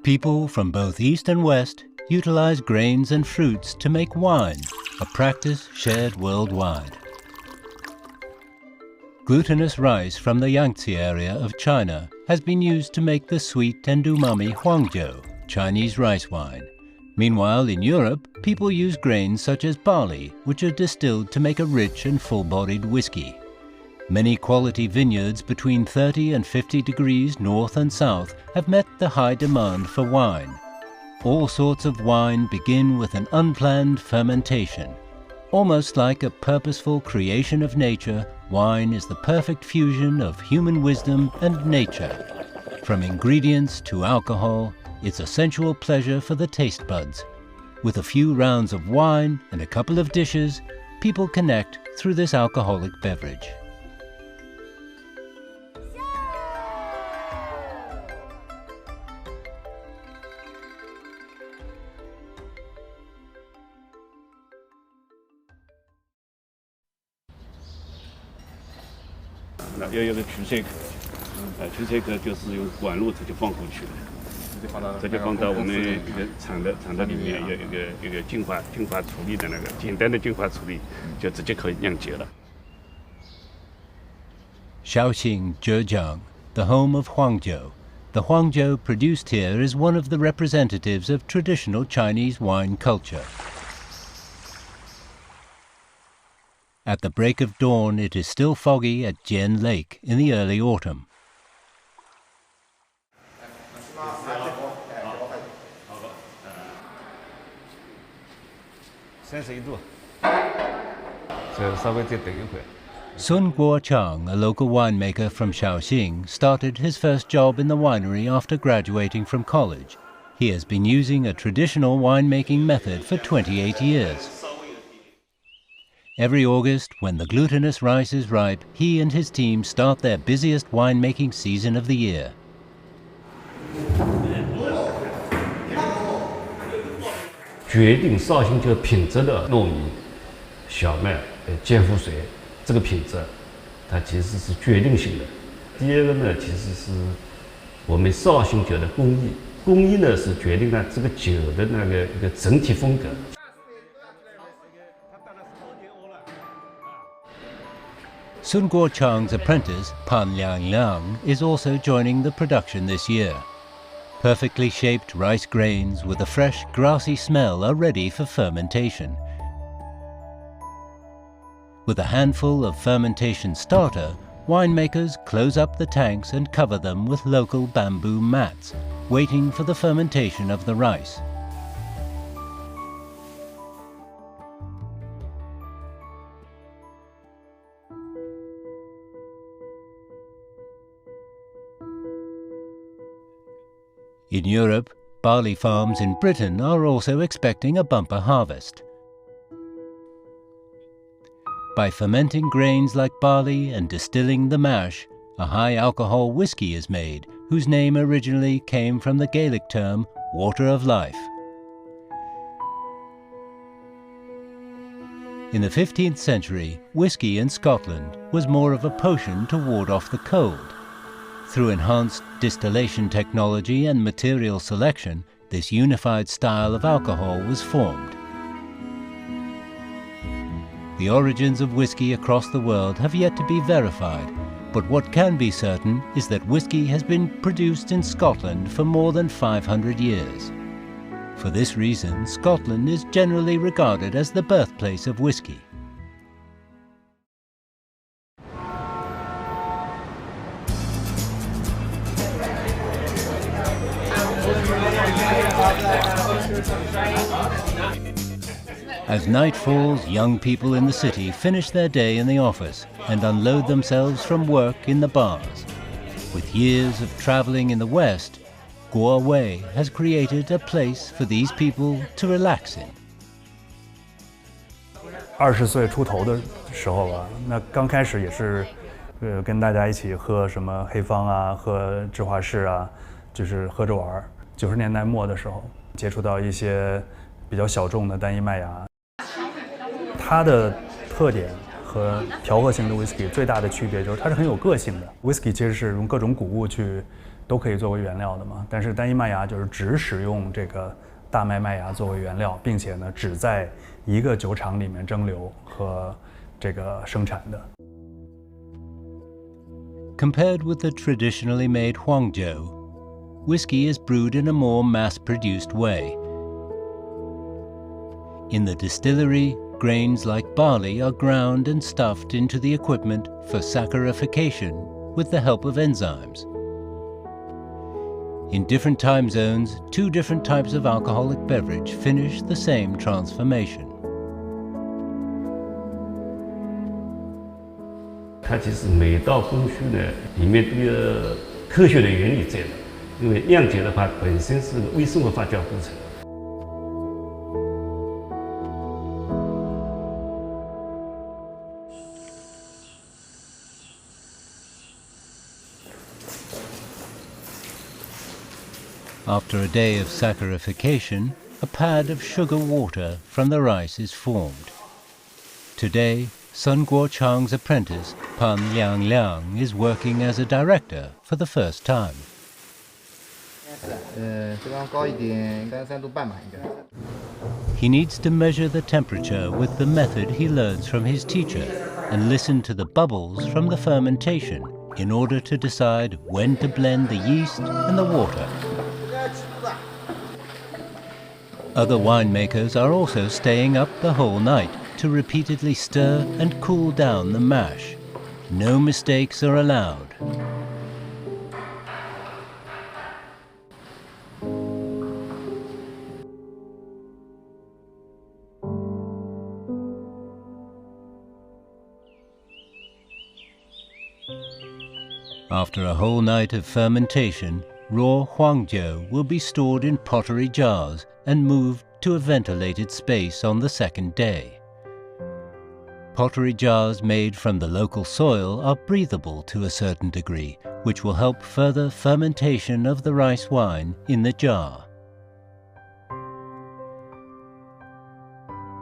People from both East and West utilize grains and fruits to make wine, a practice shared worldwide. Glutinous rice from the Yangtze area of China has been used to make the sweet and umami huangjiu, Chinese rice wine. Meanwhile, in Europe, people use grains such as barley, which are distilled to make a rich and full-bodied whiskey. Many quality vineyards between 30 and 50 degrees north and south have met the high demand for wine. All sorts of wine begin with an unplanned fermentation. Almost like a purposeful creation of nature, wine is the perfect fusion of human wisdom and nature. From ingredients to alcohol, it's a sensual pleasure for the taste buds. With a few rounds of wine and a couple of dishes, people connect through this alcoholic beverage.要有个PCK，PCK就是用管路直接放过去的，直接放到我们一个厂的里面，有一个净化处理的那个简单的净化处理，就直接可以酿结了。Shaoxing, Zhejiang, the home of Huangjiu. The Huangjiu produced here is one of the representatives of traditional Chinese wine culture. At the break of dawn, it is still foggy at Jian Lake in the early autumn. Sun Guochang, a local winemaker from Shaoxing, started his first job in the winery after graduating from college. He has been using a traditional winemaking method for 28 years. Every August, when the glutinous rice is ripe, he and his team start their busiest winemaking season of the year. 决定绍兴酒品质的糯米、小麦、健肤水，这个品质，它其实是决定性的。第二个呢，其实是我们绍兴酒的工艺，工艺呢是决定了这个酒的那个一个整体风格。 Sun Guochang's apprentice, Pan Liang, is also joining the production this year. Perfectly shaped rice grains with a fresh, grassy smell are ready for fermentation. With a handful of fermentation starter, winemakers close up the tanks and cover them with local bamboo mats, waiting for the fermentation of the rice. In Europe, barley farms in Britain are also expecting a bumper harvest. By fermenting grains like barley and distilling the mash, a high-alcohol whiskey is made, whose name originally came from the Gaelic term water of life. In the 15th century, whiskey in Scotland was more of a potion to ward off the cold. Through enhanced distillation technology and material selection, this unified style of alcohol was formed. The origins of whiskey across the world have yet to be verified, but what can be certain is that whiskey has been produced in Scotland for more than 500 years. For this reason, Scotland is generally regarded as the birthplace of whiskey. As night falls, young people in the city finish their day in the office and unload themselves from work in the bars. With years of traveling in the West, Guo Wei has created a place for these people to relax in. 20岁出头的时候吧，那刚开始也是，跟大家一起喝什么黑方啊，喝芝华士啊，就是喝着玩。90年代末的时候，接触到一些比较小众的单一麦芽，它的特点和调和型的 whisky 最大的区别就是它是很有个性的。whisky 其实是用各种谷物都可以作为原料的嘛，但是单一麦芽就是只使用这个大麦芽作为原料，并且呢只在一个酒厂里面蒸馏和这个生产的。Compared with the traditionally made Huangjiu, whiskey is brewed in a more mass-produced way. In the distillery, grains like barley are ground and stuffed into the equipment for saccharification with the help of enzymes. In different time zones, 2 different types of alcoholic beverage finish the same transformation. 它其实每道工序呢，里面都有科学的原理在的。因为酿酒的话，本身是个微生物发酵过程。After a day of saccharification, a pad of sugar water from the rice is formed. Today, Sun Guochang's apprentice, Pan Liang, is working as a director for the first time. 这刚高一点，3度半吧，应该。 He needs to measure the temperature with the method he learns from his teacher and listen to the bubbles from the fermentation in order to decide when to blend the yeast and the water. Other winemakers are also staying up the whole night to repeatedly stir and cool down the mash. No mistakes are allowed. After a whole night of fermentation, raw Huangjiu will be stored in pottery jars and moved to a ventilated space on the second day. Pottery jars made from the local soil are breathable to a certain degree, which will help further fermentation of the rice wine in the jar.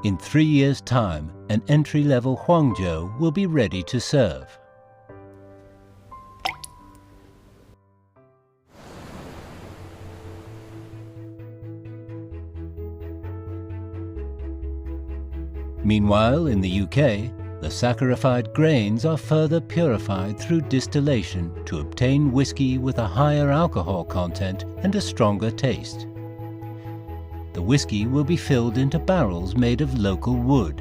In 3 years' time, an entry-level Huangjiu will be ready to serve. Meanwhile, in the UK, the saccharified grains are further purified through distillation to obtain whiskey with a higher alcohol content and a stronger taste. The whiskey will be filled into barrels made of local wood.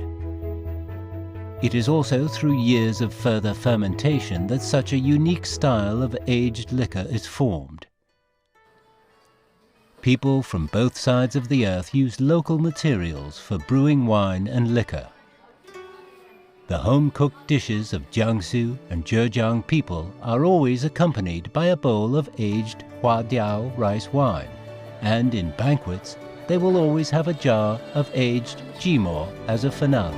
It is also through years of further fermentation that such a unique style of aged liquor is formed. People from both sides of the earth use local materials for brewing wine and liquor. The home-cooked dishes of Jiangsu and Zhejiang people are always accompanied by a bowl of aged Huadiao rice wine, and in banquets, they will always have a jar of aged Jimo as a finale.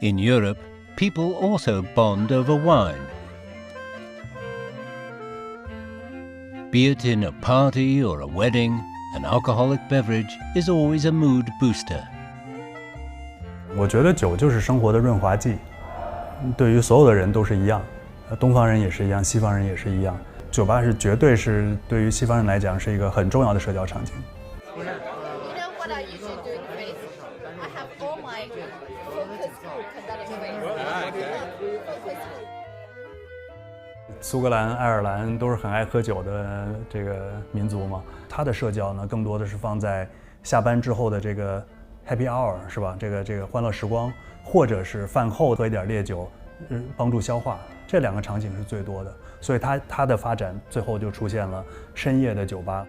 In Europe, people also bond over wine. Be it in a party or a wedding, an alcoholic beverage is always a mood booster. 我觉得酒就是生活的润滑剂，对于所有的人都是一样，东方人也是一样，西方人也是一样。酒吧是绝对是对于西方人来讲是一个很重要的社交场景。You know what I usually do in Greece? I have all my focus group conducted focus group. 苏格兰、爱尔兰都是很爱喝酒的这个民族嘛，他的社交呢，更多的是放在下班之后的这个 happy hour 是吧？这个欢乐时光，或者是饭后喝一点烈酒，帮助消化，这2个场景是最多的。所以它的发展最后就出现了深夜的酒吧。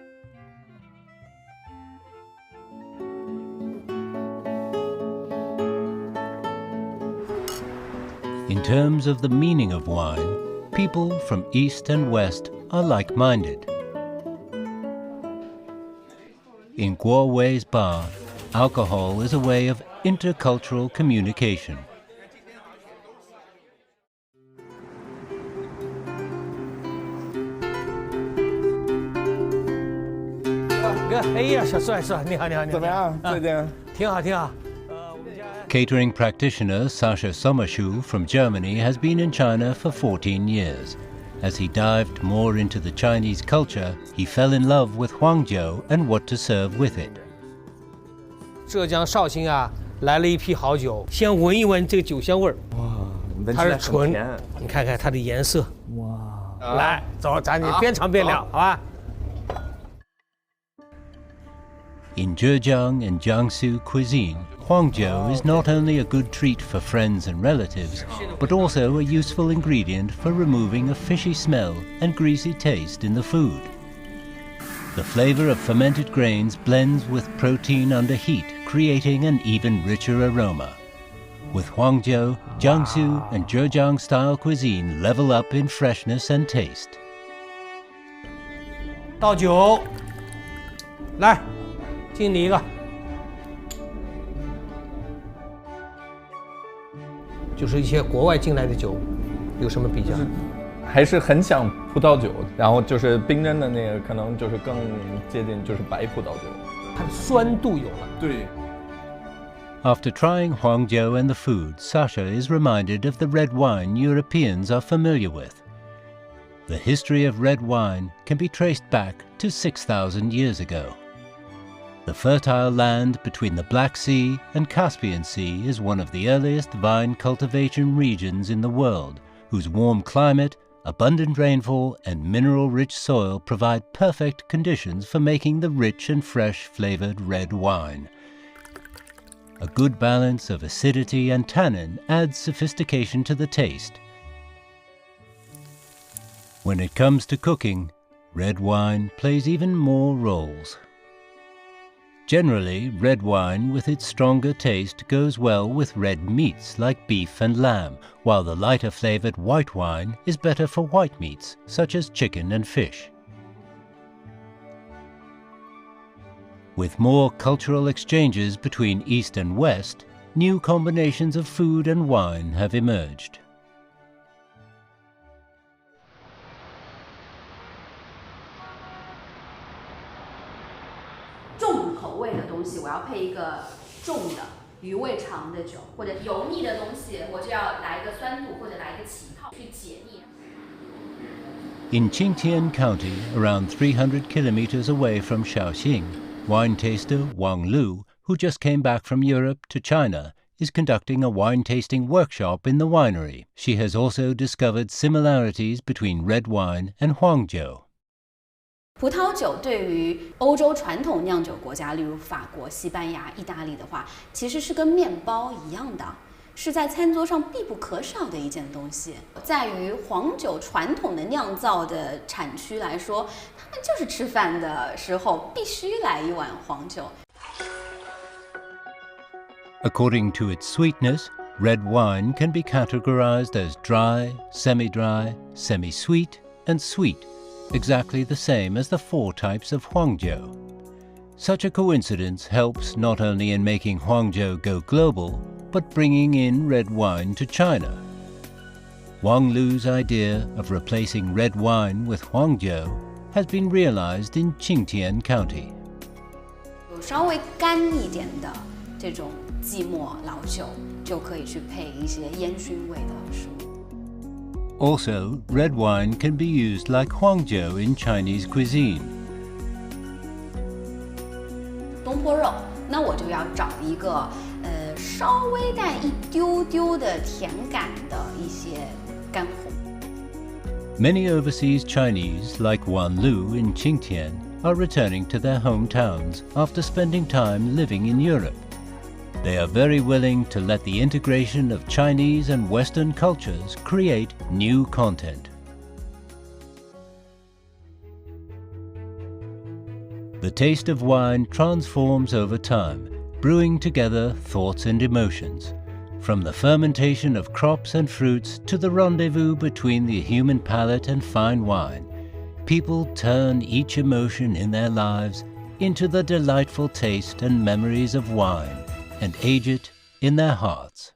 In terms of the meaning of wine, people from East and West are like-minded. In Guo Wei's bar, alcohol is a way of intercultural communication. 哎呀，小帅帅，你好，你好，你好。怎么样？最近？挺好，挺好。Catering practitioner Sasha Sommerschuh from Germany has been in China for 14 years. As he dived more into the Chinese culture, he fell in love with Huangjiu and what to serve with it. 浙江绍兴啊，来了一批好酒，先闻一闻这个酒香味儿。哇，闻起它是来很纯甜。，你看看它的颜色。哇，来，走，咱边尝边聊，好吧？ In Zhejiang and Jiangsu cuisine, Huangjiu is not only a good treat for friends and relatives, but also a useful ingredient for removing a fishy smell and greasy taste in the food. The flavor of fermented grains blends with protein under heat, creating an even richer aroma. With Huangjiu, Jiangsu and Zhejiang-style cuisine level up in freshness and taste. 倒酒，来，敬你一个。就是一些国外进来的酒，有什么比较？还是很像葡萄酒，然后就是冰镇的那个，可能就是更接近就是白葡萄酒。它的酸度有了。对。 After trying Huangjiu and the food, Sasha is reminded of the red wine Europeans are familiar with. The history of red wine can be traced back to 6,000 years ago. The fertile land between the Black Sea and Caspian Sea is one of the earliest vine cultivation regions in the world, whose warm climate, abundant rainfall, and mineral-rich soil provide perfect conditions for making the rich and fresh-flavored red wine. A good balance of acidity and tannin adds sophistication to the taste. When it comes to cooking, red wine plays even more roles. Generally, red wine with its stronger taste goes well with red meats like beef and lamb, while the lighter-flavored white wine is better for white meats such as chicken and fish. With more cultural exchanges between East and West, new combinations of food and wine have emerged. 重口味的东西，我要配一个重的余味长的酒，或者油腻的东西，我就要来一个酸度，或者来一个起泡去解腻。 In Qingtian County, around 300 kilometers away from Shaoxing, wine taster Wang Lu, who just came back from Europe to China, is conducting a wine tasting workshop in the winery. She has also discovered similarities between red wine and Huangjiu. 葡萄酒对于欧洲传统酿酒国家，例如法国、西班牙、意大利的话，其实是跟面包一样的，是在餐桌上必不可少的一件东西。在于黄酒传统的酿造的产区来说，他们就是吃饭的时候必须来一碗黄酒。 According to its sweetness, red wine can be categorized as dry, semi-dry, semi-sweet, and sweet, exactly the same as the 4 types of Huangjiu. Such a coincidence helps not only in making Huangjiu go global, but bringing in red wine to China. Wang Lu's idea of replacing red wine with Huangjiu has been realized in Qingtian County. 有稍微干一点的这种寂寞老酒，就可以去配一些烟熏味的食物。 Also, red wine can be used like Huangjiu in Chinese cuisine. 东坡肉，那我就要找一个稍微带一丢丢的甜感的一些干红。 Many overseas Chinese, like Wan Lu in Qingtian, are returning to their hometowns after spending time living in Europe. They are very willing to let the integration of Chinese and Western cultures create new content. The taste of wine transforms over time, brewing together thoughts and emotions. From the fermentation of crops and fruits to the rendezvous between the human palate and fine wine, people turn each emotion in their lives into the delightful taste and memories of wine and age it in their hearts.